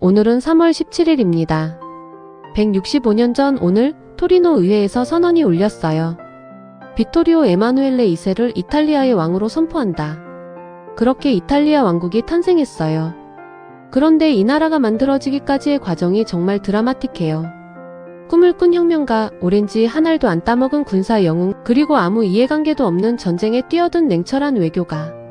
오늘은 3월 17일입니다. 165년 전 오늘 토리노 의회에서 선언이 울렸어요. 비토리오 에마누엘레 2세를 이탈리아의 왕으로 선포한다. 그렇게 이탈리아 왕국이 탄생했어요. 그런데 이 나라가 만들어지기까지의 과정이 정말 드라마틱해요. 꿈을 꾼 혁명가, 오렌지 한 알도 안 따먹은 군사 영웅, 그리고 아무 이해관계도 없는 전쟁에 뛰어든 냉철한 외교가.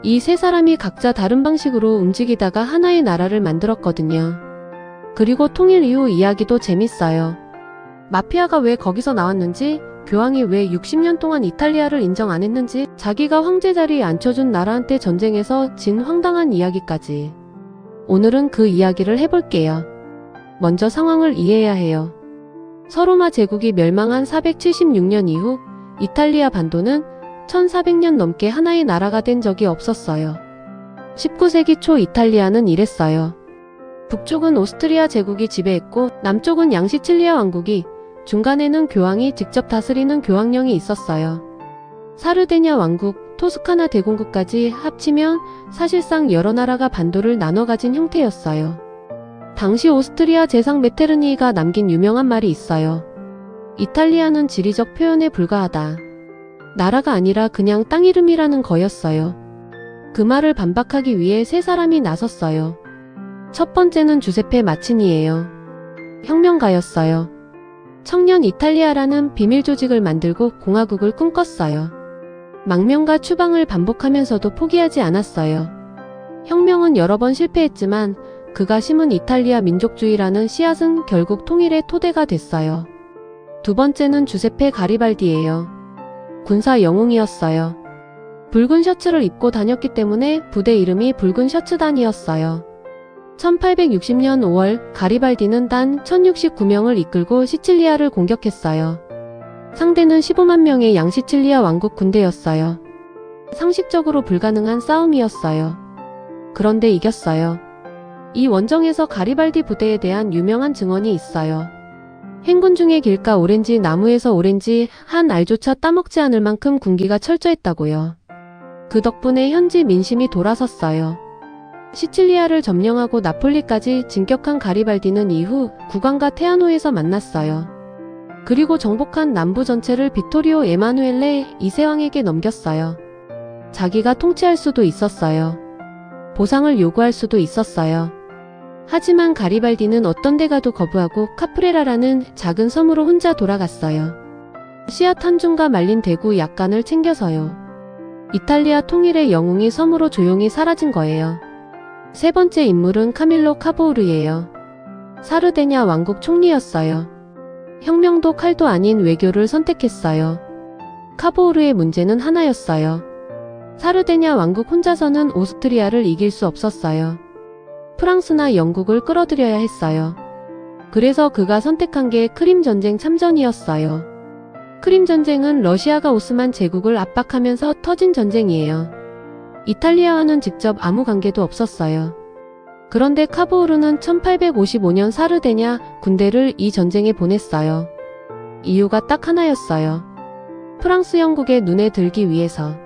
이 세 사람이 각자 다른 방식으로 움직이다가 하나의 나라를 만들었거든요. 그리고 통일 이후 이야기도 재밌어요. 마피아가 왜 거기서 나왔는지, 교황이 왜 60년 동안 이탈리아를 인정 안 했는지, 자기가 황제 자리에 앉혀준 나라한테 전쟁에서 진 황당한 이야기까지. 오늘은 그 이야기를 해볼게요. 먼저 상황을 이해해야 해요. 서로마 제국이 멸망한 476년 이후 이탈리아 반도는 1400년 넘게 하나의 나라가 된 적이 없었어요. 19세기 초 이탈리아는 이랬어요. 북쪽은 오스트리아 제국이 지배했고 남쪽은 양시칠리아 왕국이, 중간에는 교황이 직접 다스리는 교황령이 있었어요. 사르데냐 왕국, 토스카나 대공국까지 합치면 사실상 여러 나라가 반도를 나눠 가진 형태였어요. 당시 오스트리아 제상 메테르니가 남긴 유명한 말이 있어요. 이탈리아는 지리적 표현에 불과하다. 나라가 아니라 그냥 땅 이름이라는 거였어요. 그 말을 반박하기 위해 세 사람이 나섰어요. 첫 번째는 주세페 마치니예요. 혁명가였어요. 청년 이탈리아라는 비밀 조직을 만들고 공화국을 꿈꿨어요. 망명과 추방을 반복하면서도 포기하지 않았어요. 혁명은 여러 번 실패했지만 그가 심은 이탈리아 민족주의라는 씨앗은 결국 통일의 토대가 됐어요. 두 번째는 주세페 가리발디예요. 군사 영웅이었어요. 붉은 셔츠를 입고 다녔기 때문에 부대 이름이 붉은 셔츠단이었어요. 1860년 5월 가리발디는 단 1069명을 이끌고 시칠리아를 공격했어요. 상대는 15만 명의 양시칠리아 왕국 군대였어요. 상식적으로 불가능한 싸움이었어요. 그런데 이겼어요. 이 원정에서 가리발디 부대에 대한 유명한 증언이 있어요. 행군 중에 길가 오렌지 나무에서 오렌지 한 알조차 따먹지 않을 만큼 군기가 철저했다고요. 그 덕분에 현지 민심이 돌아섰어요. 시칠리아를 점령하고 나폴리까지 진격한 가리발디는 이후 국왕과 테아노에서 만났어요. 그리고 정복한 남부 전체를 비토리오 에마누엘레 2세 왕에게 넘겼어요. 자기가 통치할 수도 있었어요. 보상을 요구할 수도 있었어요. 하지만 가리발디는 어떤 데 가도 거부하고 카프레라라는 작은 섬으로 혼자 돌아갔어요. 씨앗 한 줌과 말린 대구 약간을 챙겨서요. 이탈리아 통일의 영웅이 섬으로 조용히 사라진 거예요. 세 번째 인물은 카밀로 카보우르예요. 사르데냐 왕국 총리였어요. 혁명도 칼도 아닌 외교를 선택했어요. 카보우르의 문제는 하나였어요. 사르데냐 왕국 혼자서는 오스트리아를 이길 수 없었어요. 프랑스나 영국을 끌어들여야 했어요. 그래서 그가 선택한 게 크림 전쟁 참전이었어요. 크림 전쟁은 러시아가 오스만 제국을 압박하면서 터진 전쟁이에요. 이탈리아와는 직접 아무 관계도 없었어요. 그런데 카보우르는 1855년 사르데냐 군대를 이 전쟁에 보냈어요. 이유가 딱 하나였어요. 프랑스 영국의 눈에 들기 위해서.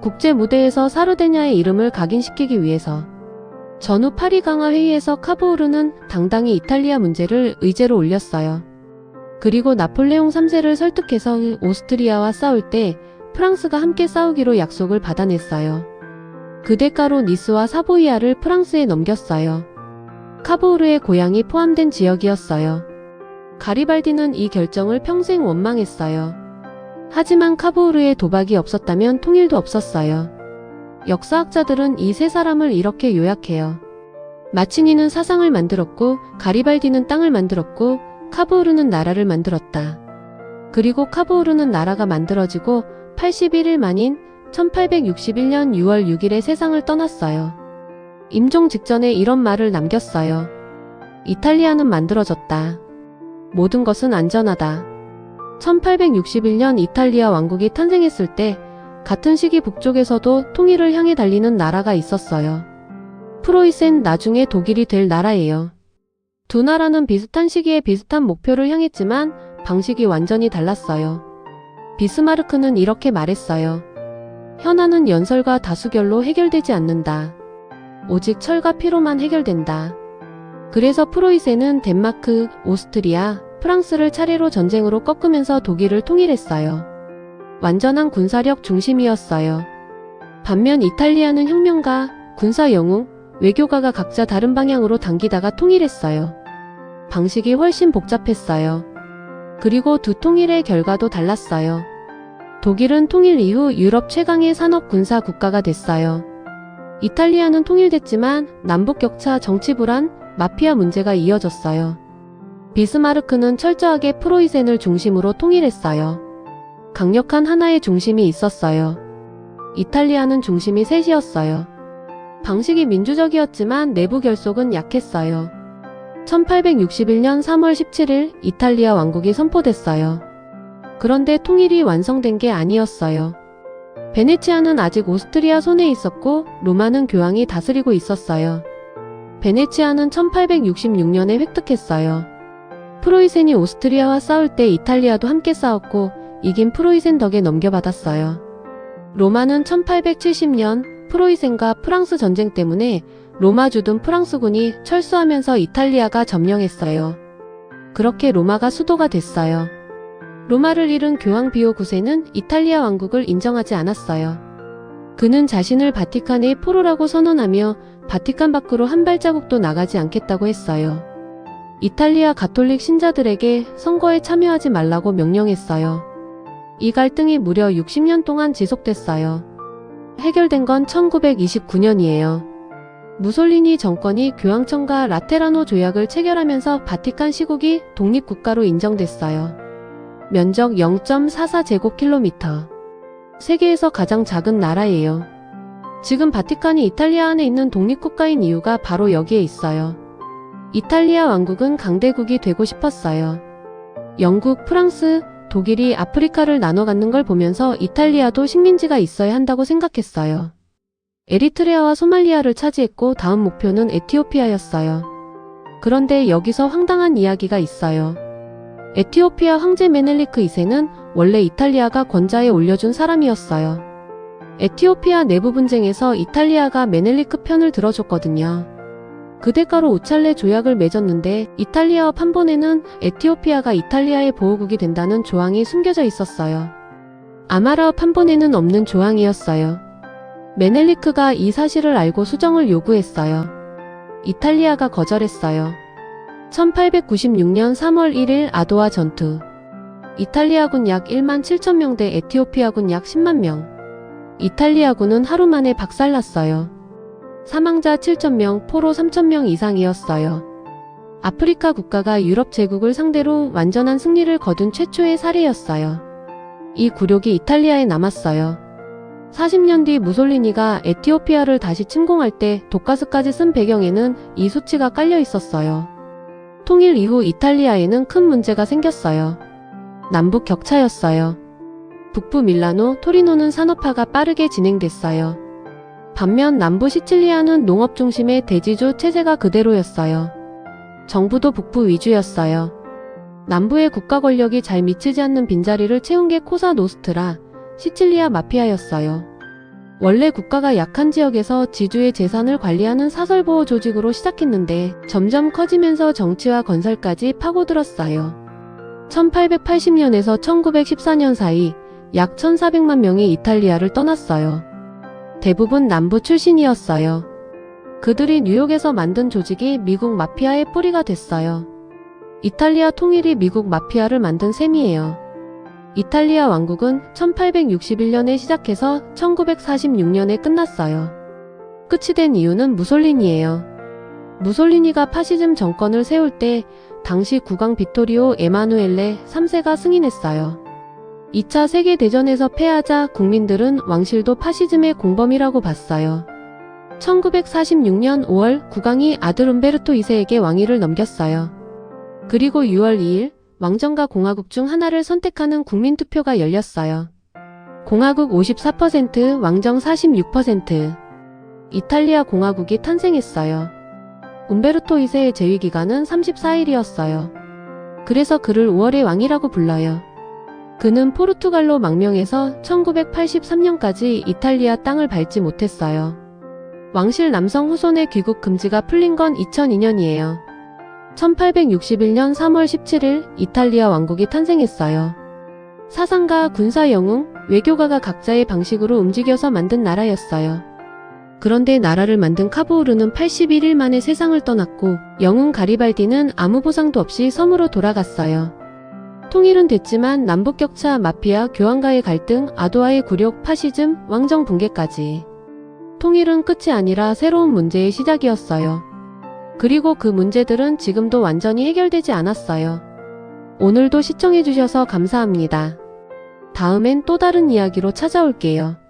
국제 무대에서 사르데냐의 이름을 각인시키기 위해서. 전후 파리 강화 회의에서 카보우르는 당당히 이탈리아 문제를 의제로 올렸어요. 그리고 나폴레옹 3세를 설득해서 오스트리아와 싸울 때 프랑스가 함께 싸우기로 약속을 받아냈어요. 그 대가로 니스와 사보이아를 프랑스에 넘겼어요. 카보우르의 고향이 포함된 지역이었어요. 가리발디는 이 결정을 평생 원망했어요. 하지만 카보우르의 도박이 없었다면 통일도 없었어요. 역사학자들은 이 세 사람을 이렇게 요약해요. 마치니는 사상을 만들었고, 가리발디는 땅을 만들었고, 카보우르는 나라를 만들었다. 그리고 카보우르는 나라가 만들어지고 81일 만인 1861년 6월 6일에 세상을 떠났어요. 임종 직전에 이런 말을 남겼어요. 이탈리아는 만들어졌다. 모든 것은 안전하다. 1861년 이탈리아 왕국이 탄생했을 때 같은 시기 북쪽에서도 통일을 향해 달리는 나라가 있었어요. 프로이센, 나중에 독일이 될 나라예요. 두 나라는 비슷한 시기에 비슷한 목표를 향했지만 방식이 완전히 달랐어요. 비스마르크는 이렇게 말했어요. 현안은 연설과 다수결로 해결되지 않는다. 오직 철과 피로만 해결된다. 그래서 프로이센은 덴마크, 오스트리아, 프랑스를 차례로 전쟁으로 꺾으면서 독일을 통일했어요. 완전한 군사력 중심이었어요. 반면 이탈리아는 혁명가, 군사 영웅, 외교가가 각자 다른 방향으로 당기다가 통일했어요. 방식이 훨씬 복잡했어요. 그리고 두 통일의 결과도 달랐어요. 독일은 통일 이후 유럽 최강의 산업 군사 국가가 됐어요. 이탈리아는 통일됐지만 남북 격차, 정치 불안, 마피아 문제가 이어졌어요. 비스마르크는 철저하게 프로이센을 중심으로 통일했어요. 강력한 하나의 중심이 있었어요. 이탈리아는 중심이 셋이었어요. 방식이 민주적이었지만 내부 결속은 약했어요. 1861년 3월 17일 이탈리아 왕국이 선포됐어요. 그런데 통일이 완성된 게 아니었어요. 베네치아는 아직 오스트리아 손에 있었고 로마는 교황이 다스리고 있었어요. 베네치아는 1866년에 획득했어요. 프로이센이 오스트리아와 싸울 때 이탈리아도 함께 싸웠고 이긴 프로이센 덕에 넘겨받았어요. 로마는 1870년 프로이센과 프랑스 전쟁 때문에 로마 주둔 프랑스군이 철수하면서 이탈리아가 점령했어요. 그렇게 로마가 수도가 됐어요. 로마를 잃은 교황 비오 9세는 이탈리아 왕국을 인정하지 않았어요. 그는 자신을 바티칸의 포로라고 선언하며 바티칸 밖으로 한 발자국도 나가지 않겠다고 했어요. 이탈리아 가톨릭 신자들에게 선거에 참여하지 말라고 명령했어요. 이 갈등이 무려 60년 동안 지속됐어요. 해결된 건 1929년이에요. 무솔리니 정권이 교황청과 라테라노 조약을 체결하면서 바티칸 시국이 독립국가로 인정됐어요. 면적 0.44제곱킬로미터. 세계에서 가장 작은 나라예요. 지금 바티칸이 이탈리아 안에 있는 독립국가인 이유가 바로 여기에 있어요. 이탈리아 왕국은 강대국이 되고 싶었어요. 영국, 프랑스, 독일이 아프리카를 나눠 갖는 걸 보면서 이탈리아도 식민지가 있어야 한다고 생각했어요. 에리트레아와 소말리아를 차지했고 다음 목표는 에티오피아였어요. 그런데 여기서 황당한 이야기가 있어요. 에티오피아 황제 메넬리크 2세는 원래 이탈리아가 권좌에 올려준 사람이었어요. 에티오피아 내부 분쟁에서 이탈리아가 메넬리크 편을 들어줬거든요. 그 대가로 오찰레 조약을 맺었는데 이탈리아와 판본에는 에티오피아가 이탈리아의 보호국이 된다는 조항이 숨겨져 있었어요. 아마라와 판본에는 없는 조항이었어요. 메넬리크가 이 사실을 알고 수정을 요구했어요. 이탈리아가 거절했어요. 1896년 3월 1일 아도와 전투. 이탈리아군 약 1만 7천 명 대 에티오피아군 약 10만 명. 이탈리아군은 하루 만에 박살났어요. 사망자 7,000명, 포로 3,000명 이상이었어요. 아프리카 국가가 유럽 제국을 상대로 완전한 승리를 거둔 최초의 사례였어요. 이 굴욕이 이탈리아에 남았어요. 40년 뒤 무솔리니가 에티오피아를 다시 침공할 때 독가스까지 쓴 배경에는 이 수치가 깔려 있었어요. 통일 이후 이탈리아에는 큰 문제가 생겼어요. 남북 격차였어요. 북부 밀라노, 토리노는 산업화가 빠르게 진행됐어요. 반면 남부 시칠리아는 농업 중심의 대지주 체제가 그대로였어요. 정부도 북부 위주였어요. 남부의 국가 권력이 잘 미치지 않는 빈자리를 채운 게 코사 노스트라, 시칠리아 마피아였어요. 원래 국가가 약한 지역에서 지주의 재산을 관리하는 사설보호 조직으로 시작했는데 점점 커지면서 정치와 건설까지 파고들었어요. 1880년에서 1914년 사이 약 1,400만 명이 이탈리아를 떠났어요. 대부분 남부 출신이었어요. 그들이 뉴욕에서 만든 조직이 미국 마피아의 뿌리가 됐어요. 이탈리아 통일이 미국 마피아를 만든 셈이에요. 이탈리아 왕국은 1861년에 시작해서 1946년에 끝났어요. 끝이 된 이유는 무솔리니예요. 무솔리니가 파시즘 정권을 세울 때 당시 국왕 비토리오 에마누엘레 3세가 승인했어요. 2차 세계대전에서 패하자 국민들은 왕실도 파시즘의 공범이라고 봤어요. 1946년 5월 국왕이 아들 움베르토 2세에게 왕위를 넘겼어요. 그리고 6월 2일 왕정과 공화국 중 하나를 선택하는 국민투표가 열렸어요. 공화국 54%, 왕정 46%. 이탈리아 공화국이 탄생했어요. 움베르토 2세의 재위기간은 34일이었어요. 그래서 그를 5월의 왕이라고 불러요. 그는 포르투갈로 망명해서 1983년까지 이탈리아 땅을 밟지 못했어요. 왕실 남성 후손의 귀국 금지가 풀린 건 2002년이에요. 1861년 3월 17일 이탈리아 왕국이 탄생했어요. 사상가, 군사 영웅, 외교가가 각자의 방식으로 움직여서 만든 나라였어요. 그런데 나라를 만든 카보우르는 81일 만에 세상을 떠났고 영웅 가리발디는 아무 보상도 없이 섬으로 돌아갔어요. 통일은 됐지만 남북 격차, 마피아, 교황과의 갈등, 아도아의 굴욕, 파시즘, 왕정 붕괴까지. 통일은 끝이 아니라 새로운 문제의 시작이었어요. 그리고 그 문제들은 지금도 완전히 해결되지 않았어요. 오늘도 시청해주셔서 감사합니다. 다음엔 또 다른 이야기로 찾아올게요.